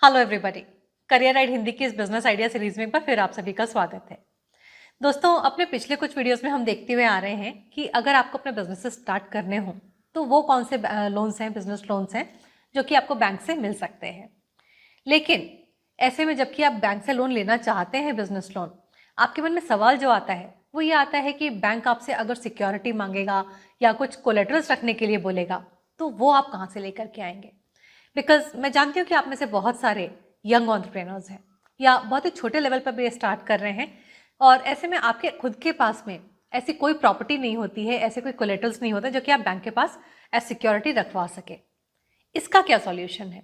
Hello everybody, career ride Hindi की इस business idea series में एक बार फिर आप सभी का स्वागत है। दोस्तों, अपने पिछले कुछ वीडियोस में हम देखते हुए आ रहे हैं कि अगर आपको अपने बिजनेस स्टार्ट करने हो तो वो कौन से लोन्स हैं, बिजनेस लोन्स हैं जो कि आपको बैंक से मिल सकते हैं। लेकिन ऐसे में जबकि आप बैंक से लोन लेना चाहते हैं, बिजनेस लोन, आपके मन में सवाल जो आता है वो ये आता है कि बैंक आपसे अगर सिक्योरिटी मांगेगा या कुछ कोलेटरल्स रखने के लिए बोलेगा तो वो आप कहाँ से लेकर के आएंगे। बिकॉज मैं जानती हूँ कि आप में से बहुत सारे यंग एंटरप्रेन्योर्स हैं या बहुत ही छोटे लेवल पर भी स्टार्ट कर रहे हैं, और ऐसे में आपके खुद के पास में ऐसी कोई प्रॉपर्टी नहीं होती है, ऐसे कोई कोलेटरल्स नहीं होते जो कि आप बैंक के पास एज सिक्योरिटी रखवा सके। इसका क्या सॉल्यूशन है?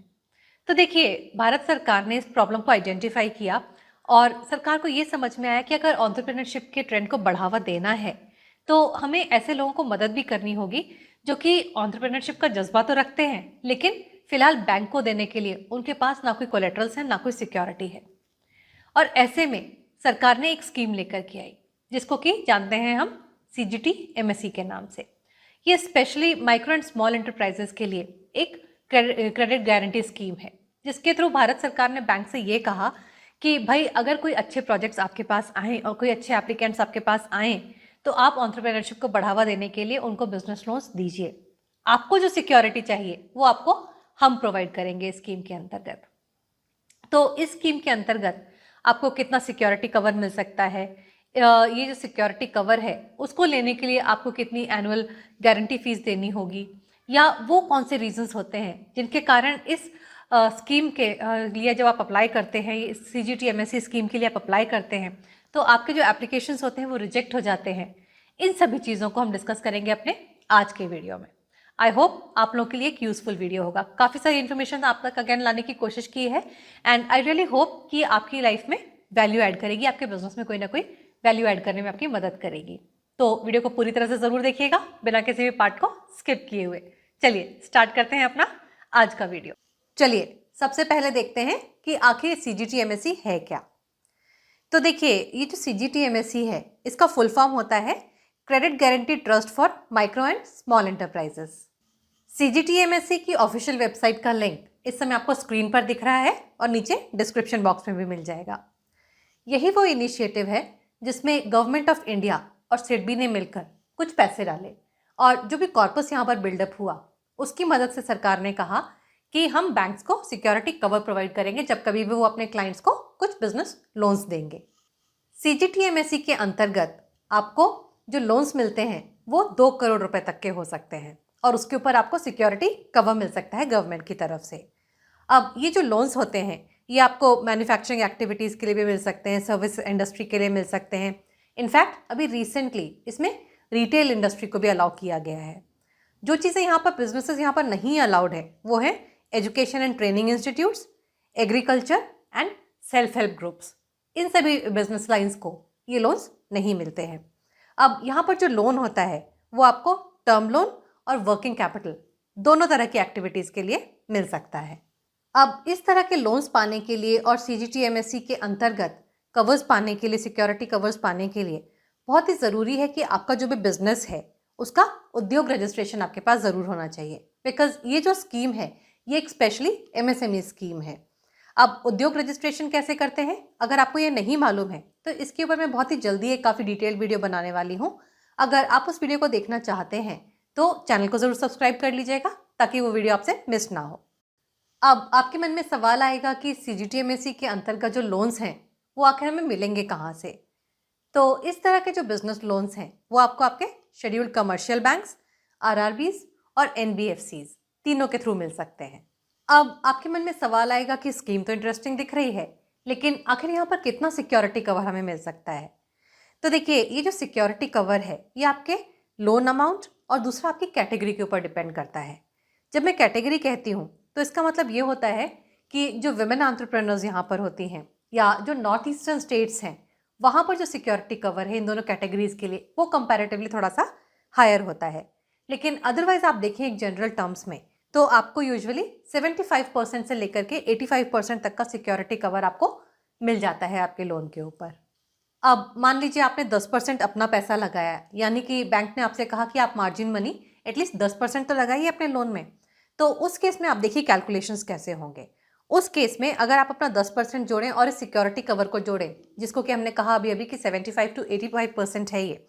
तो देखिए, भारत सरकार ने इस प्रॉब्लम को आइडेंटिफाई किया और सरकार को ये समझ में आया कि अगर एंटरप्रेन्योरशिप के ट्रेंड को बढ़ावा देना है तो हमें ऐसे लोगों को मदद भी करनी होगी जो कि एंटरप्रेन्योरशिप का जज्बा तो रखते हैं लेकिन फिलहाल बैंक को देने के लिए उनके पास ना कोई कोलेटरल्स है, ना कोई सिक्योरिटी है। और ऐसे में सरकार ने एक स्कीम लेकर के आई जिसको कि जानते हैं हम CGT MSE के नाम से। ये specially micro and small enterprises के लिए एक क्रेडिट गारंटी स्कीम है, जिसके थ्रू भारत सरकार ने बैंक से ये कहा कि भाई अगर कोई अच्छे प्रोजेक्ट्स आपके पास आएँ और कोई अच्छे एप्लीकेंट्स आपके पास आएँ तो आप एंटरप्रेन्योरशिप को बढ़ावा देने के लिए उनको बिजनेस लोन्स दीजिए। आपको जो सिक्योरिटी चाहिए वो आपको हम प्रोवाइड करेंगे इस स्कीम के अंतर्गत। तो इस स्कीम के अंतर्गत आपको कितना सिक्योरिटी कवर मिल सकता है, ये जो सिक्योरिटी कवर है उसको लेने के लिए आपको कितनी एनुअल गारंटी फीस देनी होगी, या वो कौन से रीजंस होते हैं जिनके कारण इस स्कीम के लिए जब आप अप्लाई करते हैं, ये CGT MSE स्कीम के लिए आप अप्लाई करते हैं तो आपके जो एप्लीकेशंस होते हैं वो रिजेक्ट हो जाते हैं। इन सभी चीज़ों को हम डिस्कस करेंगे अपने आज के वीडियो में। आई होप आप लोगों के लिए एक यूजफुल वीडियो होगा। काफ़ी सारी इन्फॉर्मेशन आप तक अगेन लाने की कोशिश की है एंड आई रियली होप कि आपकी लाइफ में वैल्यू ऐड करेगी, आपके बिजनेस में कोई ना कोई वैल्यू ऐड करने में आपकी मदद करेगी। तो वीडियो को पूरी तरह से ज़रूर देखिएगा बिना किसी भी पार्ट को स्किप किए हुए। चलिए स्टार्ट करते हैं अपना आज का वीडियो। चलिए सबसे पहले देखते हैं कि आखिर CGT MSE है क्या। तो देखिए, ये जो CGT MSE है इसका फुल फॉर्म होता है credit guarantee trust for micro and small enterprises. CGT MSE की ऑफिशियल वेबसाइट का लिंक इस समय आपको स्क्रीन पर दिख रहा है और नीचे डिस्क्रिप्शन बॉक्स में भी मिल जाएगा। यही वो इनिशिएटिव है जिसमें गवर्नमेंट ऑफ इंडिया और सिडबी ने मिलकर कुछ पैसे डाले और जो भी कॉर्पस यहाँ पर बिल्डअप हुआ उसकी मदद से सरकार ने कहा कि हम बैंक्स को सिक्योरिटी कवर प्रोवाइड करेंगे जब कभी भी वो अपने क्लाइंट्स को कुछ बिजनेस लोन्स देंगे। CGT MSE के अंतर्गत आपको जो लोन्स मिलते हैं वो 2 करोड़ रुपए तक के हो सकते हैं और उसके ऊपर आपको सिक्योरिटी कवर मिल सकता है गवर्नमेंट की तरफ से। अब ये जो लोन्स होते हैं ये आपको मैन्युफैक्चरिंग एक्टिविटीज़ के लिए भी मिल सकते हैं, सर्विस इंडस्ट्री के लिए मिल सकते हैं। इनफैक्ट अभी रिसेंटली इसमें रिटेल इंडस्ट्री को भी अलाउ किया गया है। जो चीज़ें यहाँ पर बिजनेसेस यहाँ पर नहीं अलाउड है वो है education and training institutes, agriculture and self help groups. इन सभी बिजनेस लाइंस को ये लोन्स नहीं मिलते हैं। अब यहाँ पर जो लोन होता है वो आपको टर्म लोन और वर्किंग कैपिटल दोनों तरह की एक्टिविटीज़ के लिए मिल सकता है। अब इस तरह के लोन्स पाने के लिए और CGT MSE के अंतर्गत कवर्स पाने के लिए, सिक्योरिटी कवर्स पाने के लिए बहुत ही ज़रूरी है कि आपका जो भी बिजनेस है उसका उद्योग रजिस्ट्रेशन आपके पास ज़रूर होना चाहिए। बिकॉज ये जो स्कीम है ये एक स्पेशली MSME स्कीम है। अब उद्योग रजिस्ट्रेशन कैसे करते हैं, अगर आपको ये नहीं मालूम है तो इसके ऊपर मैं बहुत ही जल्दी एक काफ़ी डिटेल्ड वीडियो बनाने वाली हूँ। अगर आप उस वीडियो को देखना चाहते हैं तो चैनल को ज़रूर सब्सक्राइब कर लीजिएगा ताकि वो वीडियो आपसे मिस ना हो। अब आपके मन में सवाल आएगा कि CGT MSE के अंतर्गत जो लोन्स हैं वो आखिर हमें मिलेंगे कहाँ से। तो इस तरह के जो बिजनेस लोन्स हैं वो आपको आपके शेड्यूल्ड कमर्शियल बैंक्स, RRBs और NBFCs तीनों के थ्रू मिल सकते हैं। अब आपके मन में सवाल आएगा कि स्कीम तो इंटरेस्टिंग दिख रही है लेकिन आखिर यहाँ पर कितना सिक्योरिटी कवर हमें मिल सकता है। तो देखिए, ये जो सिक्योरिटी कवर है ये आपके लोन अमाउंट और दूसरा आपकी कैटेगरी के ऊपर डिपेंड करता है। जब मैं कैटेगरी कहती हूँ तो इसका मतलब ये होता है कि जो विमेन एंटरप्रेन्योर्स यहाँ पर होती हैं या जो नॉर्थ ईस्टर्न स्टेट्स हैं वहाँ पर जो सिक्योरिटी कवर है इन दोनों कैटेगरीज के लिए वो कंपैरेटिवली थोड़ा सा हायर होता है। लेकिन अदरवाइज आप देखें एक जनरल टर्म्स में तो आपको यूजुअली 75% से लेकर के 85% तक का सिक्योरिटी कवर आपको मिल जाता है आपके लोन के ऊपर। अब मान लीजिए आपने 10% अपना पैसा लगाया, यानी कि बैंक ने आपसे कहा कि आप मार्जिन मनी एटलीस्ट 10% तो लगाइए अपने लोन में। तो उस केस में आप देखिए कैलकुलेशंस कैसे होंगे। उस केस में अगर आप अपना 10% जोड़ें और इस सिक्योरिटी कवर को जोड़ें, जिसको कि हमने कहा अभी अभी कि 75 to 85% है ये,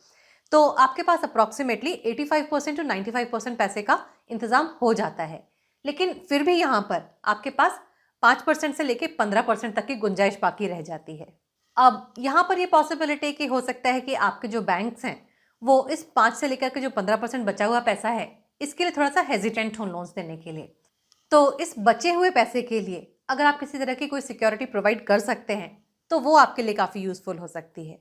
तो आपके पास अप्रॉक्सीमेटली 85% to 95% पैसे का इंतजाम हो जाता है। लेकिन फिर भी यहाँ पर आपके पास 5% से लेके 15% तक की गुंजाइश बाकी रह जाती है। अब यहाँ पर ये पॉसिबिलिटी कि हो सकता है कि आपके जो बैंक्स हैं वो इस 5 से लेकर के जो 15% बचा हुआ पैसा है, इसके लिए थोड़ा सा हेजिटेंट हो लोन्स देने के लिए। तो इस बचे हुए पैसे के लिए अगर आप किसी तरह की कोई सिक्योरिटी प्रोवाइड कर सकते हैं तो वो आपके लिए काफ़ी यूज़फुल हो सकती है।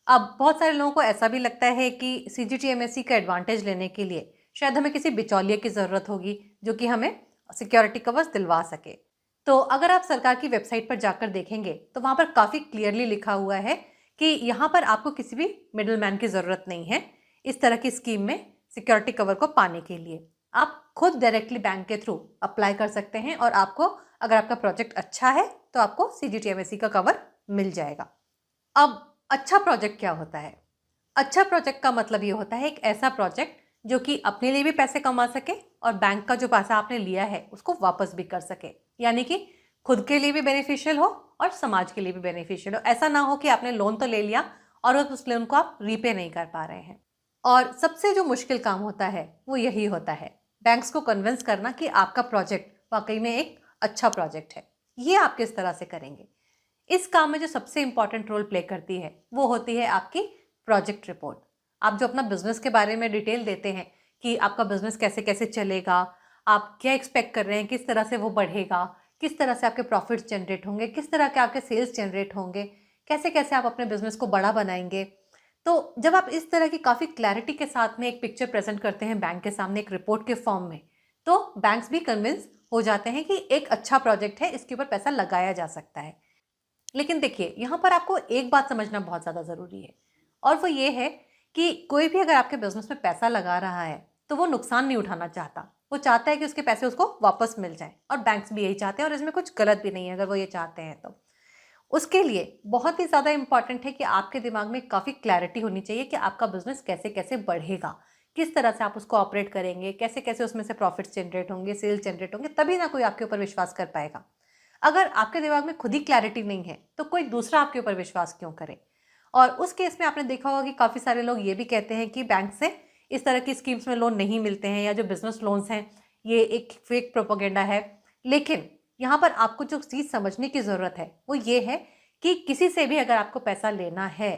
अब बहुत सारे लोगों को ऐसा भी लगता है कि CGTMSE का एडवांटेज लेने के लिए शायद हमें किसी बिचौलिए की ज़रूरत होगी जो कि हमें सिक्योरिटी कवर्स दिलवा सके। तो अगर आप सरकार की वेबसाइट पर जाकर देखेंगे तो वहाँ पर काफ़ी क्लियरली लिखा हुआ है कि यहाँ पर आपको किसी भी मिडल मैन की ज़रूरत नहीं है इस तरह की स्कीम में सिक्योरिटी कवर को पाने के लिए। आप खुद डायरेक्टली बैंक के थ्रू अप्लाई कर सकते हैं और आपको, अगर आपका प्रोजेक्ट अच्छा है तो आपको CGTMSE का कवर मिल जाएगा। अब अच्छा प्रोजेक्ट क्या होता है? अच्छा प्रोजेक्ट का मतलब ये होता है एक ऐसा प्रोजेक्ट जो कि अपने लिए भी पैसे कमा सके और बैंक का जो पैसा आपने लिया है उसको वापस भी कर सके, यानी कि खुद के लिए भी बेनिफिशियल हो और समाज के लिए भी बेनिफिशियल हो। ऐसा ना हो कि आपने लोन तो ले लिया और उस लोन को आप रीपे नहीं कर पा रहे हैं। और सबसे जो मुश्किल काम होता है वो यही होता है, बैंक्स को कन्विंस करना कि आपका प्रोजेक्ट वाकई में एक अच्छा प्रोजेक्ट है। ये आप किस तरह से करेंगे? इस काम में जो सबसे इंपॉर्टेंट रोल प्ले करती है वो होती है आपकी प्रोजेक्ट रिपोर्ट। आप जो अपना बिजनेस के बारे में डिटेल देते हैं कि आपका बिजनेस कैसे कैसे चलेगा, आप क्या एक्सपेक्ट कर रहे हैं, किस तरह से वो बढ़ेगा, किस तरह से आपके प्रॉफिट्स जनरेट होंगे, किस तरह के आपके सेल्स जनरेट होंगे, कैसे कैसे आप अपने बिजनेस को बड़ा बनाएंगे। तो जब आप इस तरह की काफ़ी क्लैरिटी के साथ में एक पिक्चर प्रेजेंट करते हैं बैंक के सामने एक रिपोर्ट के फॉर्म में, तो बैंक्स भी कन्विंस हो जाते हैं कि एक अच्छा प्रोजेक्ट है, इसके ऊपर पैसा लगाया जा सकता है। लेकिन देखिए, यहाँ पर आपको एक बात समझना बहुत ज़्यादा ज़रूरी है और वो ये है कि कोई भी अगर आपके बिजनेस में पैसा लगा रहा है तो वो नुकसान नहीं उठाना चाहता। वो चाहता है कि उसके पैसे उसको वापस मिल जाएं और बैंक्स भी यही चाहते हैं और इसमें कुछ गलत भी नहीं है अगर वो ये चाहते हैं तो। उसके लिए बहुत ही ज़्यादा इंपॉर्टेंट है कि आपके दिमाग में काफ़ी क्लैरिटी होनी चाहिए कि आपका बिजनेस कैसे कैसे बढ़ेगा, किस तरह से आप उसको ऑपरेट करेंगे, कैसे कैसे उसमें से प्रॉफिट्स जनरेट होंगे, सेल्स जनरेट होंगे, तभी ना कोई आपके ऊपर विश्वास कर पाएगा। अगर आपके दिमाग में खुद ही क्लैरिटी नहीं है तो कोई दूसरा आपके ऊपर विश्वास क्यों करे? और उस केस में आपने देखा होगा कि काफ़ी सारे लोग ये भी कहते हैं कि बैंक से इस तरह की स्कीम्स में लोन नहीं मिलते हैं या जो बिजनेस लोन्स हैं ये एक फेक प्रोपेगेंडा है। लेकिन यहाँ पर आपको जो चीज़ समझने की ज़रूरत है वो ये है कि किसी से भी अगर आपको पैसा लेना है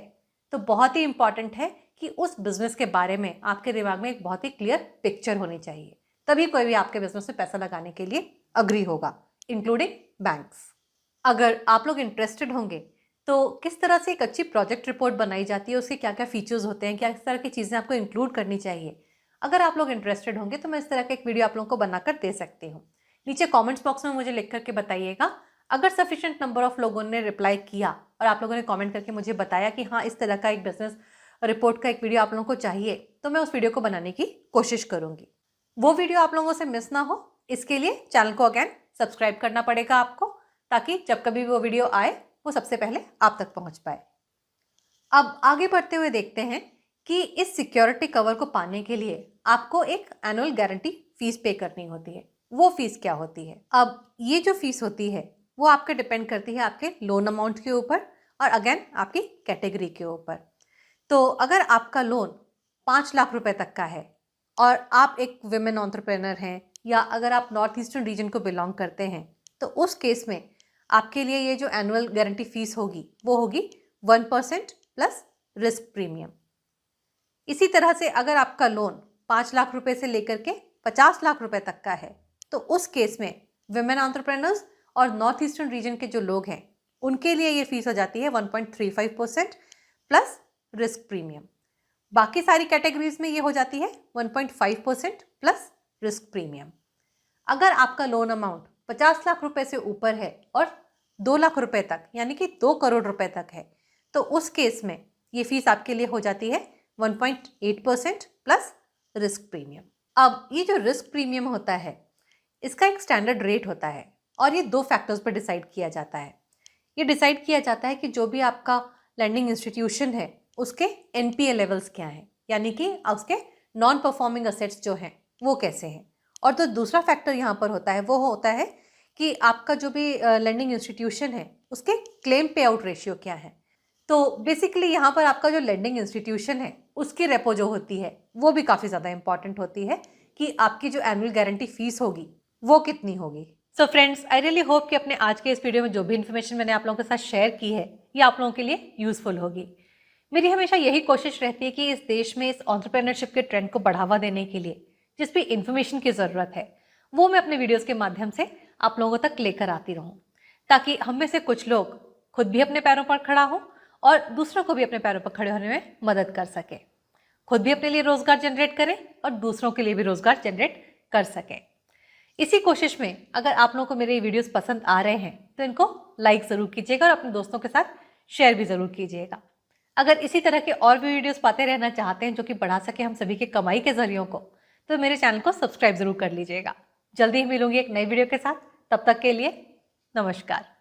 तो बहुत ही इंपॉर्टेंट है कि उस बिजनेस के बारे में आपके दिमाग में एक बहुत ही क्लियर पिक्चर होनी चाहिए, तभी कोई भी आपके बिजनेस में पैसा लगाने के लिए अग्री होगा, इंक्लूडिंग बैंक्स। अगर आप लोग इंटरेस्टेड होंगे तो किस तरह से एक अच्छी प्रोजेक्ट रिपोर्ट बनाई जाती है, उसके क्या क्या फीचर्स होते हैं, क्या इस तरह की चीज़ें आपको इंक्लूड करनी चाहिए, अगर आप लोग इंटरेस्टेड होंगे तो मैं इस तरह का एक वीडियो आप लोगों को बनाकर दे सकती हूँ। नीचे कमेंट्स बॉक्स में मुझे लिख करके बताइएगा। अगर सफिशिएंट नंबर ऑफ लोगों ने रिप्लाई किया और आप लोगों ने कमेंट करके मुझे बताया कि हाँ इस तरह का एक बिजनेस रिपोर्ट का एक वीडियो आप लोगों को चाहिए, तो मैं उस वीडियो को बनाने की कोशिश करूँगी। वो वीडियो आप लोगों से मिस ना हो, इसके लिए चैनल को अगेन सब्सक्राइब करना पड़ेगा आपको, ताकि जब कभी वो वीडियो आए वो सबसे पहले आप तक पहुंच पाए। अब आगे बढ़ते हुए देखते हैं कि इस सिक्योरिटी कवर को पाने के लिए आपको एक एनुअल गारंटी फीस पे करनी होती है। वो फीस क्या होती है? अब ये जो फीस होती है वो आपके डिपेंड करती है आपके लोन अमाउंट के ऊपर और अगेन आपकी कैटेगरी के ऊपर। तो अगर आपका लोन 5 लाख रुपए तक का है और आप एक विमेन एंटरप्रेन्योर हैं या अगर आप नॉर्थ ईस्टर्न रीजन को बिलोंग करते हैं, तो उस केस में आपके लिए ये जो एनुअल गारंटी फीस होगी वो होगी 1% प्लस रिस्क प्रीमियम। इसी तरह से अगर आपका लोन 5 लाख रुपए से लेकर के 50 लाख रुपए तक का है, तो उस केस में विमेन एंटरप्रेन्योर्स और नॉर्थ ईस्टर्न रीजन के जो लोग हैं उनके लिए ये फीस हो जाती है 1.35% प्लस रिस्क प्रीमियम। बाकी सारी कैटेगरीज में ये हो जाती है 1.5% प्लस रिस्क प्रीमियम। अगर आपका लोन अमाउंट 50 लाख रुपए से ऊपर है और 2 लाख रुपए तक यानी कि 2 करोड़ रुपए तक है, तो उस केस में ये फीस आपके लिए हो जाती है 1.8% प्लस रिस्क प्रीमियम। अब ये जो रिस्क प्रीमियम होता है इसका एक स्टैंडर्ड रेट होता है और ये 2 फैक्टर्स पर डिसाइड किया जाता है। ये डिसाइड किया जाता है कि जो भी आपका लैंडिंग इंस्टीट्यूशन है उसके NPA लेवल्स क्या हैं, यानी कि उसके नॉन परफॉर्मिंग असेट्स जो हैं वो कैसे हैं। और तो दूसरा फैक्टर यहाँ पर होता है वो होता है कि आपका जो भी लैंडिंग इंस्टीट्यूशन है उसके क्लेम पे आउट रेशियो क्या है। तो बेसिकली यहाँ पर आपका जो लैंडिंग इंस्टीट्यूशन है उसकी रेपो जो होती है वो भी काफ़ी ज़्यादा इंपॉर्टेंट होती है कि आपकी जो एनुअल गारंटी फीस होगी वो कितनी होगी। So friends, I really hope कि अपने आज के इस वीडियो में जो भी इन्फॉर्मेशन मैंने आप लोगों के साथ शेयर की है ये आप लोगों के लिए यूजफुल होगी। मेरी हमेशा यही कोशिश रहती है कि इस देश में इस एंटरप्रेन्योरशिप के ट्रेंड को बढ़ावा देने के लिए जिस भी इन्फॉर्मेशन की ज़रूरत है वो मैं अपने वीडियोज़ के माध्यम से आप लोगों तक लेकर आती रहूँ, ताकि हम में से कुछ लोग खुद भी अपने पैरों पर खड़ा हो और दूसरों को भी अपने पैरों पर खड़े होने में मदद कर सके, खुद भी अपने लिए रोजगार जनरेट करें और दूसरों के लिए भी रोजगार जनरेट कर सकें। इसी कोशिश में अगर आप लोगों को मेरे वीडियोस पसंद आ रहे हैं तो इनको लाइक ज़रूर कीजिएगा और अपने दोस्तों के साथ शेयर भी ज़रूर कीजिएगा। अगर इसी तरह के और भी वीडियोस पाते रहना चाहते हैं जो कि बढ़ा सके हम सभी के कमाई के जरियों को, तो मेरे चैनल को सब्सक्राइब ज़रूर कर लीजिएगा। जल्दी ही मिलूंगी एक नई वीडियो के साथ, तब तक के लिए नमस्कार।